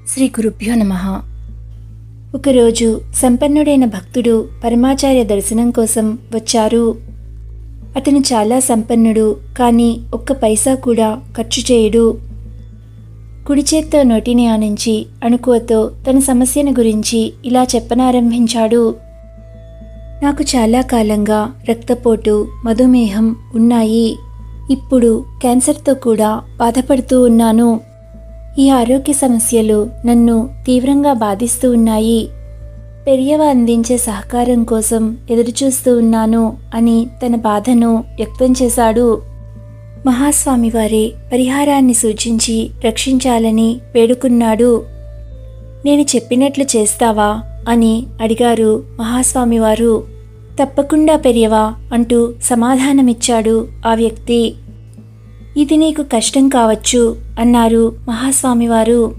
శ్రీ గురుభ్యో నమః. ఒకరోజు సంపన్నుడైన భక్తుడు పరమాచార్య దర్శనం కోసం వచ్చారు. అతను చాలా సంపన్నుడు, కానీ ఒక్క పైసా కూడా ఖర్చు చేయడు. కుడి చేత్తో నోటిని ఆనించి అణుకువతో తన సమస్యను గురించి ఇలా చెప్పనారంభించాడు. నాకు చాలా కాలంగా రక్తపోటు, మధుమేహం ఉన్నాయి. ఇప్పుడు క్యాన్సర్తో కూడా బాధపడుతూ ఉన్నాను. ఈ ఆరోగ్య సమస్యలు నన్ను తీవ్రంగా బాధిస్తూ ఉన్నాయి. పెరియవ అందించే సహకారం కోసం ఎదురుచూస్తూ ఉన్నాను అని తన బాధను వ్యక్తం చేశాడు. మహాస్వామివారే పరిహారాన్ని సూచించి రక్షించాలని వేడుకున్నాడు. నేను చెప్పినట్లు చేస్తావా అని అడిగారు మహాస్వామివారు. తప్పకుండా పెరియవా అంటూ సమాధానమిచ్చాడు ఆ వ్యక్తి. ఇది నీకు కష్టం కావచ్చు అన్నారు మహాస్వామివారు.